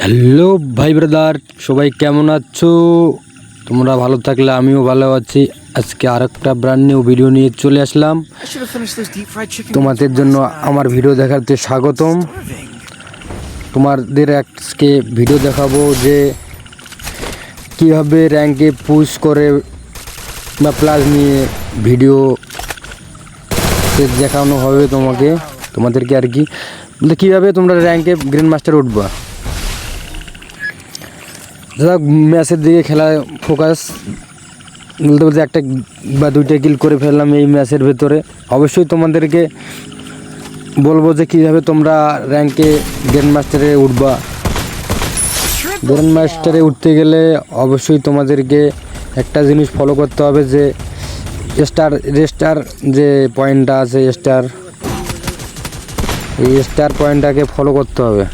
Hello ভাই brother, সবাই কেমন আছো? তোমরা ভালো থাকলে আমিও ভালো আছি। আজকে আরেকটা ব্র্যান্ড নিউ ভিডিও নিয়ে চলে আসলাম তোমাদের জন্য। আমার ভিডিও দেখাতে স্বাগতম। তোমাদের আজকে ভিডিও দেখাবো যে কীভাবে র্যাঙ্কে পুশ করে বা প্লাস নিয়ে ভিডিও দেখানো হবে তোমাদেরকে আর কি, বলতে কীভাবে তোমরা র্যাঙ্কে গ্র্যান্ড মাস্টার উঠবা। দাদা ম্যাচের দিকে খেলা ফোকাস, বলতে বলতে একটা বা দুইটা কিল করে ফেললাম এই ম্যাচের ভেতরে। অবশ্যই তোমাদেরকে বলবো যে কীভাবে তোমরা র্যাঙ্কে গ্র্যান্ড মাস্টারে উঠবা। গ্র্যান্ড মাস্টারে উঠতে গেলে অবশ্যই তোমাদেরকে একটা জিনিস ফলো করতে হবে, যে রেস্টার যে পয়েন্টটা আছে, এই স্টার পয়েন্টটাকে ফলো করতে হবে।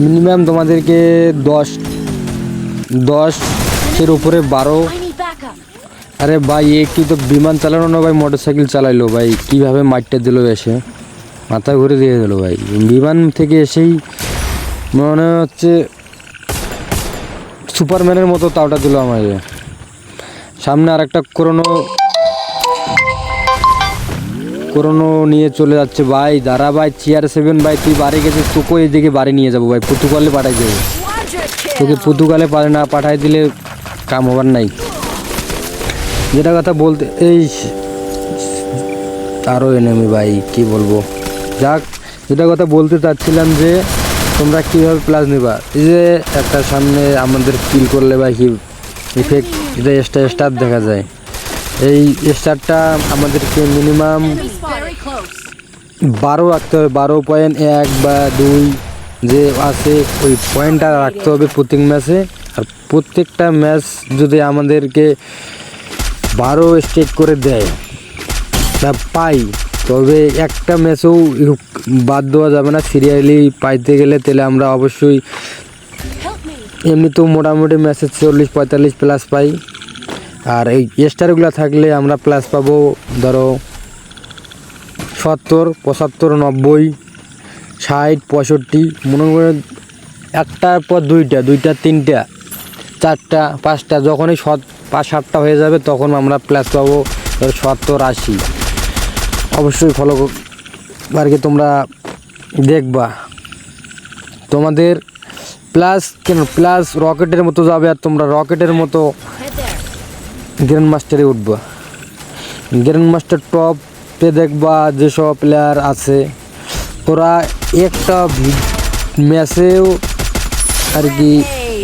মিনিমাম তোমাদেরকে 10-এর উপরে 12। আরে ভাই এ কি তো বিমান চালানো না ভাই, মোটর সাইকেল চালাইলো ভাই, কীভাবে মারটা দিল, এসে মাথা ঘুরে দিয়ে দিল ভাই। বিমান থেকে এসেই মনে হচ্ছে সুপারম্যানের মতো তাওটা দিল আমাকে। সামনে আর একটা করোনো নিয়ে চলে যাচ্ছে ভাই। দাঁড়া ভাই, CR7 ভাই, তুই বাড়ি গেছিস, তোকে এদিকে বাড়ি নিয়ে যাবো ভাই, পর্তুগালে পাঠাই দেবো তোকে। পর্তুগালে না পাঠাই দিলে কাম হবার নাই। যেটা কথা বলতে, এই আরও এনেমি ভাই, কি বলবো। যাক, যেটা কথা বলতে চাচ্ছিলাম যে তোমরা কীভাবে প্লাস নেবা। এই যে একটা সামনে আমাদের কিল করলে ভাই কি ইফেক্ট, এটা স্টার দেখা যায়। এই স্টারটা আমাদেরকে মিনিমাম 12 রাখতে হবে। 12.1 বা 2 যে আছে ওই পয়েন্টটা রাখতে হবে প্রত্যেক ম্যাচে। আর প্রত্যেকটা ম্যাচ যদি আমাদেরকে 12 স্টেক করে দেয় বা পাই, তবে একটা ম্যাচেও বাদ দেওয়া যাবে না। সিরিয়ালি পাইতে গেলে তাহলে আমরা অবশ্যই এমনিতেও মোটামুটি ম্যাচে 40-45 প্লাস পাই। আর এই স্টারগুলো থাকলে আমরা প্লাস পাবো ধরো 70, 75, 90, 60, 65। মনে করে একটার পর দুইটা, 3টা, 4টা, 5টা, যখনই 5-7টা হয়ে যাবে তখন আমরা প্লাস পাবো 70, 80। অবশ্যই ফলো আর কি তোমরা দেখবা। তোমাদের প্লাস রকেটের মতো যাবে, আর তোমরা রকেটের মতো গ্র্যান্ড মাস্টারে উঠবা। গ্র্যান্ড মাস্টার টপে দেখবা যেসব প্লেয়ার আছে, ওরা একটা ম্যাচেও আর কি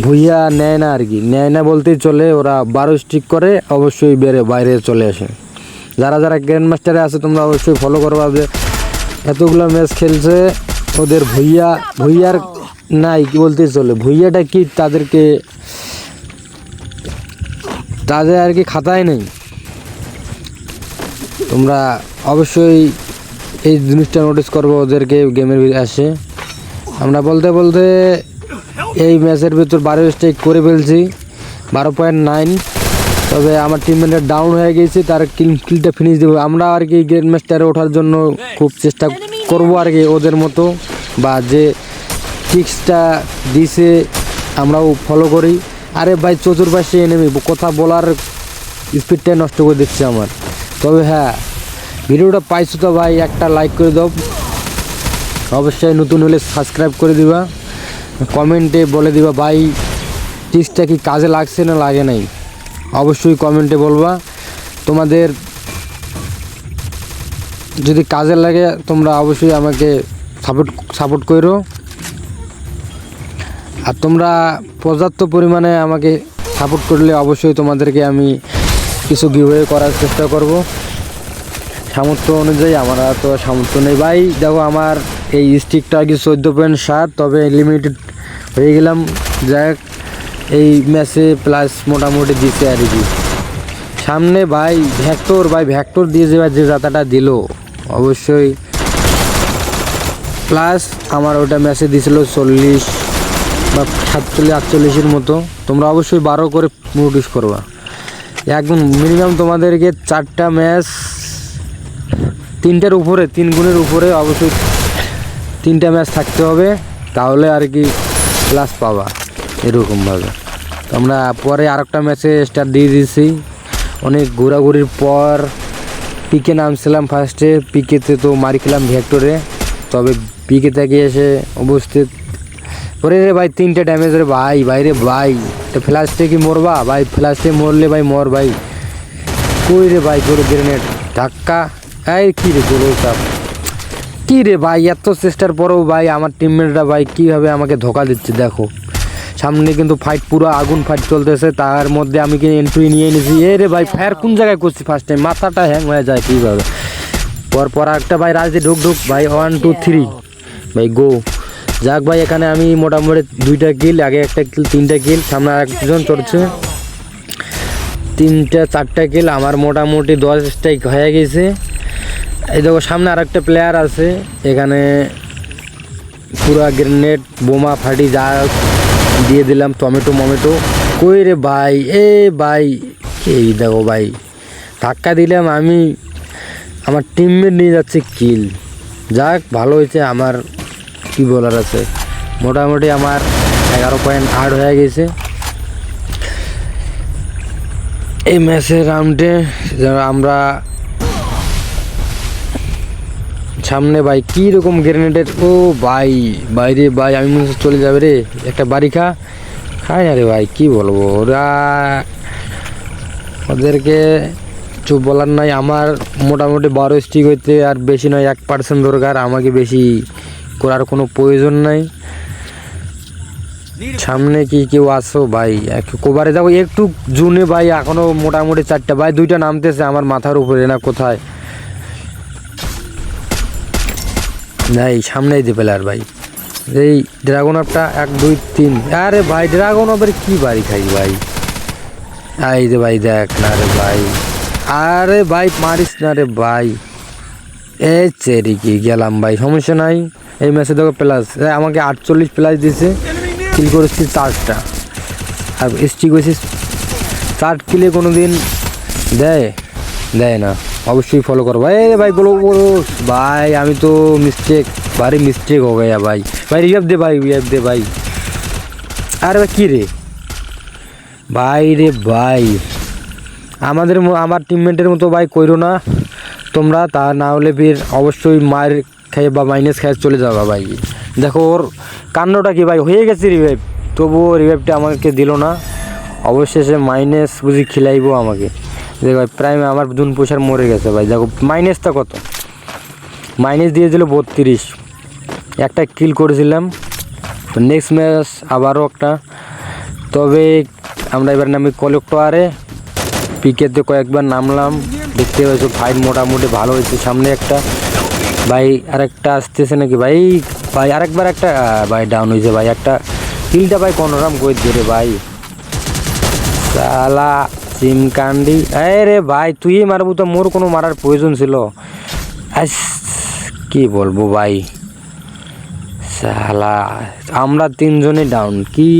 ভুইয়া নেয় না, আর কি নেয় না বলতেই চলে। ওরা 12 স্ট্রিক করে অবশ্যই বাইরে চলে আসে। যারা গ্র্যান্ড মাস্টারে আছে তোমরা অবশ্যই ফলো করবা, যে এতগুলো ম্যাচ খেলছে, ওদের ভুইয়ার নাই কি বলতেই চলে। ভুইয়াটা কি তাদের আর কি খাতায় নেই। তোমরা অবশ্যই এই জিনিসটা নোটিস করবো ওদেরকে গেমের আসে। আমরা বলতে এই ম্যাচের ভিতর 12 স্ট্রাইক করে ফেলছি, 12.9। তবে আমার টিমমেটরা ডাউন হয়ে গেছে, তার কিলটা ফিনিশ দেবো। আমরা আর কি গ্র্যান্ড মাস্টারে ওঠার জন্য খুব চেষ্টা করবো আর কি ওদের মতো, বা যে ট্রিক্সটা দিছে আমরাও ফলো করি। আরে ভাই চতুর্পাশে এনেমি, কথা বলার স্পিডটাই নষ্ট করে দিচ্ছে আমার। তবে হ্যাঁ, ভিডিওটা পাইছো তো ভাই, একটা লাইক করে দাও। অবশ্যই নতুন হলে সাবস্ক্রাইব করে দিবা। কমেন্টে বলে দিবা ভাই ট্রিক্সটা কি কাজে লাগছে না লাগে নাই, অবশ্যই কমেন্টে বলবা। তোমাদের যদি কাজে লাগে তোমরা অবশ্যই আমাকে সাপোর্ট করো। আর তোমরা পর্যাপ্ত পরিমাণে আমাকে সাপোর্ট করলে অবশ্যই তোমাদেরকে আমি কিছু গিভওয়ে করার চেষ্টা করব সামর্থ্য অনুযায়ী। আমার তো সামর্থ্য নেই ভাই। দেখো আমার এই স্টিকটা আর কি 14.7, তবে লিমিটেড হয়ে গেলাম। যাক, এই ম্যাচে প্লাস মোটামুটি দিচ্ছে আর কি। সামনে ভাই ভ্যাক্টর দিয়ে যে যাতাটা দিল, অবশ্যই প্লাস আমার ওটা ম্যাচে দিয়েছিল 40 বা 47-48-এর মতো। তোমরা অবশ্যই 12 করে নোটিস করবা। একদম মিনিমাম তোমাদেরকে 4টা ম্যাচ 3 গুণের উপরে অবশ্যই 3টা ম্যাচ থাকতে হবে, তাহলে আর কি প্লাস পাবা এরকমভাবে। তো আমরা পরে আরেকটা ম্যাচে স্টার্ট দিয়ে দিয়েছি। অনেক ঘোরাঘুরির পর পিকে নামছিলাম ফার্স্টে, পিকেতে তো মারি খেলাম ভেক্টরে, তবে পিকে থেকে এসে উপস্থিত ওরে রে ভাই 3টে ড্যামেজ রে ভাই, বাইরে ভাই তো ফ্ল্যাশটে কি মরবা ভাই, ফ্ল্যাশে মরলে ভাই মর ভাই। কই রে ভাই তোর গ্রেনেড ধাক্কা, এই কী রে গোল চাপ, কী রে ভাই এত চেষ্টার পরেও ভাই আমার টিমমেটরা ভাই কীভাবে আমাকে ধোকা দিচ্ছে। দেখো সামনে কিন্তু ফাইট, পুরো আগুন ফাইট চলতেছে, তার মধ্যে আমি কিন্তু এন্ট্রি নিয়ে নিয়েছি। এ রে ভাই ফায়ার কোন জায়গায় করছি ফার্স্ট টাইম, মাথাটা হ্যাং হয়ে যায় কীভাবে। পর একটা ভাই রাজদি ঢুক ভাই 1 2 3 ভাই গো। যাক ভাই এখানে আমি মোটামুটি 2টা কিল, আগে একটা কিল, 3টা কিল, সামনে আরেকজন চড়ছে 3টা 4টা কিল, আমার মোটামুটি 10 স্ট্রাইক হয়ে গেছে। এই দেখো সামনে আরেকটা প্লেয়ার আছে, এখানে পুরা গ্রেনেড বোমা ফাটি যা দিয়ে দিলাম, টমেটো মমেটো। কই রে ভাই, এ ভাই এই দেখো ভাই ধাক্কা দিলাম আমি, আমার টিমমেট নিয়ে যাচ্ছে কিল। যাক ভালো হয়েছে, আমার কি বলার আছে, মোটামুটি আমার 11.8 হয়ে গেছে এই ম্যাচের রাউন্ডে। আমরা সামনে ভাই কী রকম গ্রেনেডের, ও ভাই বাইরে ভাই আমি মনে চলে যাবে রে, একটা বাড়ি খায় না রে ভাই, কি বলবো, ওদেরকে চুপ বলার নাই। আমার মোটামুটি 12 স্টিক হইতে আর বেশি নয়, 1% দরকার, আমাকে বেশি করার কোনো প্রয়োজন নাই। সামনে কি কেউ আসো ভাই, কোবারে যাবো একটু জুনে ভাই, এখনো মোটামুটি 4টা ভাই, 2টা নামতেছে আমার মাথার উপরে না কোথায় নাই, সামনেই দে প্লেয়ার ভাই। এই ড্রাগন আপটা 1 2 3, আরে ভাই ড্রাগন আবার কি বাড়ি খাই ভাই, এই যে ভাই দেখ না রে ভাই, আরে ভাই মারিস না রে ভাই, এই চেরি কি গেলাম ভাই, সমস্যা নাই। এই ম্যাচে দেখো প্লাস আমাকে 48 প্লাস দিছে, কিল করেছি 4টা, আর স্টিক হয়েছে 4 কিলে কোনো দিন দেয় না, অবশ্যই ফলো করো ভাই। ভাই বলো ভাই, আমি তো ভারী মিস্টেক হয়ে গেয়া ভাই, রিভাইভ দে ভাই। আরে ভাই কী রে ভাই, রে ভাই আমার টিমমেটের মতো ভাই কইরো না তোমরা, তা না হলে ফির অবশ্যই মার খেয়ে বা মাইনাস খেয়ে চলে যাবা ভাই। দেখো ওর কান্নটা কি ভাই, হয়ে গেছে রিভাইভ, তবুও রিভাইভটা আমাকে দিল না, অবশ্যই সে মাইনাস বুঝি খিলাইবো আমাকে। দেখো ভাই প্রায় আমার দুন পয়সার মরে গেছে ভাই, দেখো মাইনাসটা কত, মাইনাস দিয়েছিল 32, একটা কিল করেছিলাম। তো নেক্সট ম্যাচ আবারও একটা, তবে আমরা এবার নামি কলেক্টরে, পিকেতে কয়েকবার নামলাম, দেখতে পাচ্ছ ফাইট মোটামুটি ভালো হয়েছে। সামনে একটা ভাই আরেকটা আসতেছে নাকি ভাই, আরেকবার একটা ভাই ডাউন হয়েছে ভাই, একটা কিলটা ভাই কোনোরকম করে দিয়ে ভাই, সালা চিমকান্ডি, রে ভাই তুই মারবো তো, মোর কোনো মারার প্রয়োজন ছিল, কি বলবো ভাই, সালা আমরা 3জনে ডাউন, কি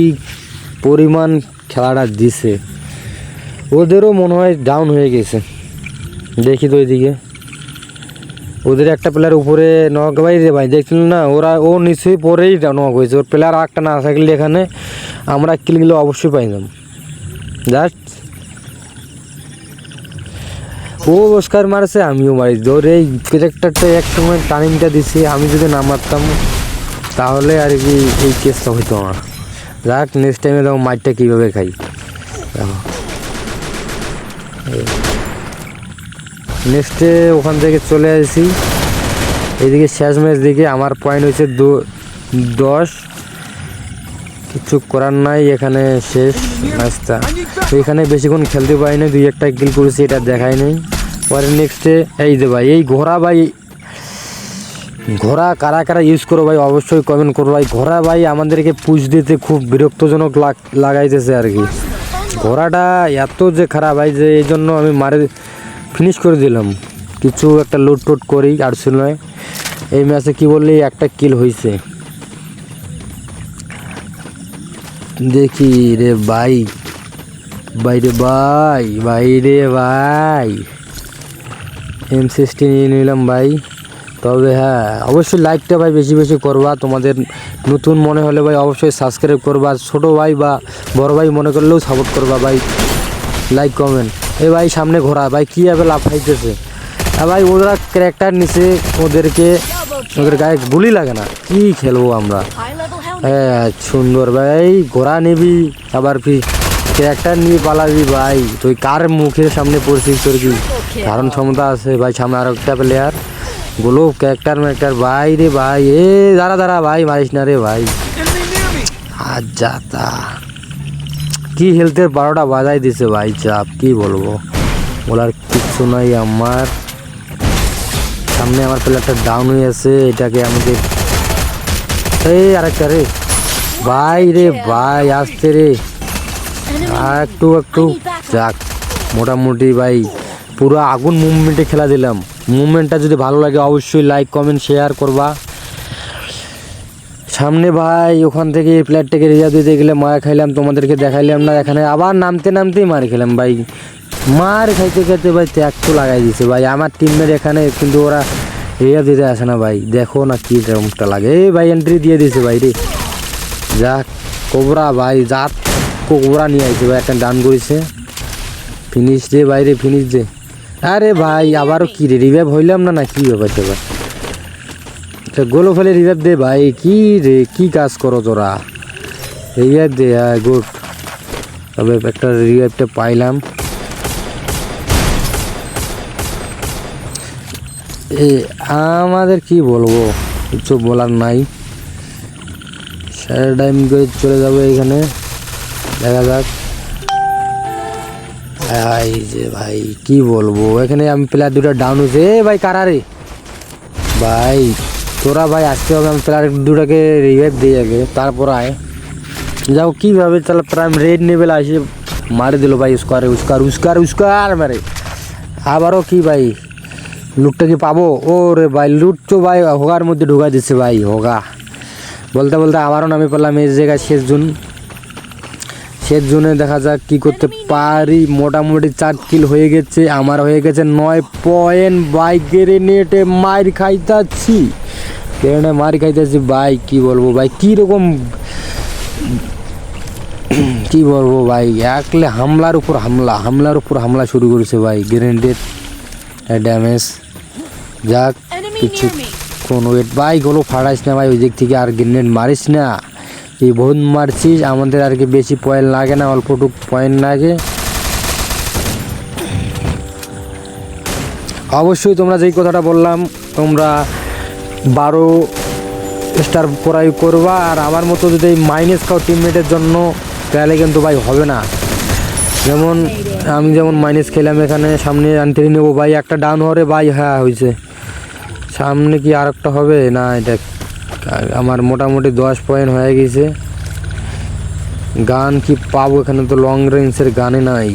পরিমাণ খেলাটা দিছে, ওদেরও মনে হয় ডাউন হয়ে গেছে। দেখি তো ওইদিকে ওদের একটা প্লেয়ার উপরে নক ভাই রে ভাই, দেখছিল না ও নিশ্চয়ই পরেই নক হয়েছে, ওর প্লেয়ার একটা না থাকলে এখানে আমরা কিলগুলো অবশ্যই পাইলাম। জাস্ট ও অস্কার মারছে, আমিও মারি, ধরে এই ক্যারেক্টারটা এক সময় টার্নিংটা দিছি, আমি যদি না মারতাম তাহলে আর কি এই কেসটা হইতো না। যাক নেক্সট টাইমে দেখো মাইটটা কীভাবে খাই, দেখো নেক্সটে ওখান থেকে চলে আসি এইদিকে শেষ ম্যাচ দিকে, আমার পয়েন্ট হয়েছে 10, কিছু করার নাই, এখানে শেষ ম্যাচটা। তো এখানে বেশিক্ষণ খেলতে পারি না, 2-1টা কিল করেছি, এটা দেখাই নেই। পরে নেক্সটে এই যে ভাই এই ঘোড়া কারা কারা ইউজ করো ভাই, অবশ্যই কমেন্ট করো ভাই। ঘোড়া ভাই আমাদেরকে পুশ দিতে খুব বিরক্তজনক লাগাইতেছে আর কি, ঘোড়াটা এত যে খারাপ ভাই, যে এই জন্য আমি ফিনিশ করে দিলাম, কিছু একটা লুট করি আর নয়। এই ম্যাচে কি বললি একটা কিল হয়েছে, দেখি রে ভাই, বাইরে ভাই M60 নিয়ে নিলাম ভাই, তবে হ্যাঁ অবশ্যই লাইকটা ভাই বেশি বেশি করবা, তোমাদের নতুন মনে হলে ভাই অবশ্যই সাবস্ক্রাইব করবা, ছোটো ভাই বা বড় ভাই মনে করলেও সাপোর্ট করবা ভাই, লাইক কমেন্ট। এ ভাই সামনে ঘোরা ভাই কীভাবে লাফাইতেছে, ভাই ওরা ক্যারেক্টার নিচে ওদেরকে, ওদের গায়ে গুলি লাগে না, কি খেলবো আমরা। হ্যাঁ সুন্দর ভাই, ঘোড়া নিবি আবার ক্যারেক্টার নিয়ে পালাবি ভাই, তুই কার মুখের সামনে পড়ছিস, তোর কি ধারণ ক্ষমতা আছে ভাই। সামনে আরো একটা প্লেয়ার গুলো ক্যারেক্টার ভাই রে ভাই, এ দাঁড়া দাঁড়া ভাই, মারিস না রে ভাই। আর যাতা কি হেলথের 12টা বাজাই দিছে ভাই, চাপ কি বলবো, বলার কিচ্ছু নাই। আমার সামনে আমার প্লেয়ারটা ডাউন হয়ে আছে, এটাকে আমাকে এই আরেকটা রে ভাই রে ভাই, আসতে রে একটু একটু যাক, মোটামুটি ভাই পুরো আগুন মুভমেন্টে খেলা দিলাম। মুভমেন্টটা যদি ভালো লাগে অবশ্যই লাইক কমেন্ট শেয়ার করবা। সামনে ভাই ওখান থেকে প্লেয়ারটাকে রিজার্ভ দিতে গেলে মার খাইলাম, তোমাদেরকে দেখাইলাম না, এখানে আবার নামতেই মার খেলাম ভাই, মার খাইতে খাইতে ভাই ত্যাগ তো লাগাই দিছে ভাই আমার টিমমেট এখানে, কিন্তু ওরা রিজার্ভ দিতে আসে না ভাই, দেখো না কি রকমটা লাগে। এই ভাই এন্ট্রি দিয়ে দিয়েছে ভাই রে, যাক কোবরা ভাই, জাত কোবরা নিয়ে আইছে ভাই, একটা ডান করেছে, ফিনিশ দে বাইরে ফিনিশ দে। আরে ভাই আবারও কি রে, রিভাইভ হইলাম না, না কি ব্যাপার ব্যাপার, গোলো ফেলে রিভাইভ দে ভাই, কি রে কি কাজ করো তোরা, রিভাইভ দে। হ্যাঁ গুড, তবে একটা রিভাইভটা পাইলাম। আমাদের কি বলবো, কিছু বলার নাই, সারা টাইম করে চলে যাবো এইখানে, দেখা যাক। এই যে ভাই কি বলবো, এখানে আমি প্লেয়ার দুটো ডাউন হয়েছে। এ ভাই কারা রে ভাই, তোরা ভাই আসতে হবে, আমি প্লেয়ার দুটাকে রিভাইভ দিয়ে আগে তারপর আয় যাও। কীভাবে তাহলে প্রাইম রেড নেবেল আসে মারে দিল ভাই, উস্কারে উস্কার উস্কার উস্কার মারে। আবারও কি ভাই লুটটা কি পাবো, ও রে ভাই লুট তো ভাই হোগার মধ্যে ঢুকাই দিচ্ছে ভাই, হোগা বলতে বলতে আবারও নামে পেলাম এই জায়গায়। শেষ জোনে দেখা যাক কি করতে পারি। মোটামুটি 4 কিল হয়ে গেছে, আমার হয়ে গেছে 9 পয়েন্ট। বাইকের নেটে মার খাইতাছি, মার খাইতেছি ভাই, কি বলবো ভাই, কীরকম কি বলবো ভাই, একলে হামলার উপর হামলা শুরু করেছে ভাই, গ্রেনেডের ড্যামেজ। যাক কিছু কোন ওয়েট ভাই, গুলো ফাড়াইস না ভাই, ওই দিক থেকে আর গ্রেনেড মারিস না, এই বহুত মারছিস, আমাদের আর কি বেশি পয়েন্ট লাগে না, অল্পটুক পয়েন্ট লাগে। অবশ্যই তোমরা যেই কথাটা বললাম, তোমরা 12 স্টার প্রয়োগ করবা, আর আমার মতো যদি মাইনাস খাও টিমমেটের জন্য তাহলে কিন্তু ভাই হবে না। যেমন আমি যেমন মাইনাস খেলাম এখানে, সামনে আনতে নেবো ভাই, একটা ডাউন হরে ভাই, হ্যাঁ হয়েছে, সামনে কি আর একটা হবে না, এটা আমার মোটামুটি 10 পয়েন্ট হয়ে গেছে। গান কি পাবো এখানে, তো লং রেঞ্জের গানে নাই,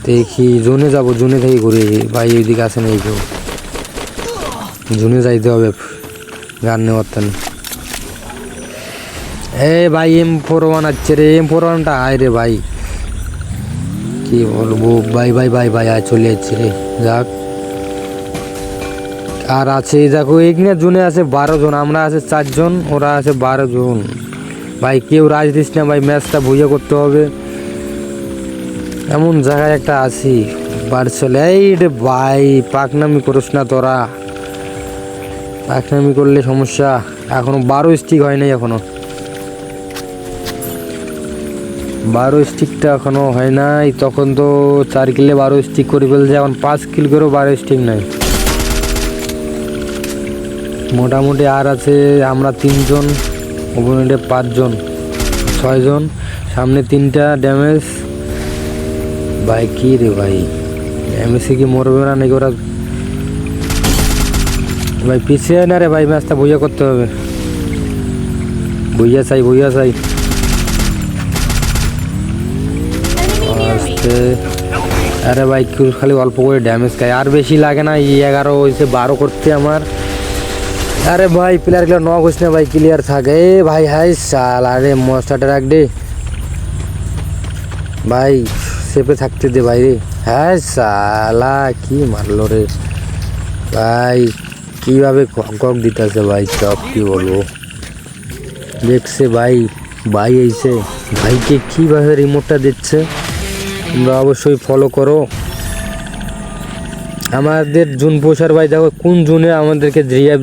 দেখি জোনে যাবো, জোনে থেকে ঘুরে ভাই, এইদিকে আসে না, এই জোনে যাইতে হবে গান নেওয়ার তেন। এ ভাই M41 আসছে রে, M41টা আয় রে ভাই, কি বলবো ভাই ভাই ভাই ভাই আয় চলে যাচ্ছে রে। যাক আর আছে দেখো এখানে জোনে আছে 12 জন, আমরা আছে 4 জন, ওরা আছে 12 জন ভাই, কেউ রাজ দিস না ভাই, ম্যাচটা ভুইয়া করতে হবে, এমন জায়গায় একটা আছি বারসেল। এই রে ভাই পাকনামি করিস না তোরা, পাকনামি করলে সমস্যা। এখনো 12 স্টিক হয় নাই, এখনো 12 স্টিকটা এখনো হয় নাই, তখন তো 4 কিলে 12 স্টিক করে ফেলছে, এখন 5 কিল করেও 12 স্টিক নাই। মোটামুটি আর আছে আমরা 3 জন, ওপোনেন্টে 5 জন, 6 জন, সামনে 3টা ড্যামেজ ভাই, কি রে ভাই ড্যামেজে কি মরবে না নাকি ওরা ভাই, পিছিয়ে না রে ভাই, ম্যাচটা বইয়া করতে হবে, বইয়া চাই আরে ভাই খালি অল্প করে ড্যামেজ খায়, আর বেশি লাগে না, 11 হয়েছে 12 করতে আমার। আরে ভাই প্লেয়ারগুলো নক হচ্ছে না ভাই, ক্লিয়ার থাকে ভাই, হাই সাল, আরে মস্টারটা রাখ দে ভাই, সেপে থাকতে দে ভাই রে, হ্যাঁ সালা কি মারলো রে ভাই কিভাবে কক দিতেছে ভাই, সব কি বলবো। দেখছে ভাই, ভাই এইছে, ভাইকে কিভাবে রিমোটটা দিচ্ছে। তোমরা অবশ্যই ফলো করো আমাদের জুন পোষার ভাই। দেখো কোন জুনে আমাদেরকে রিয়াব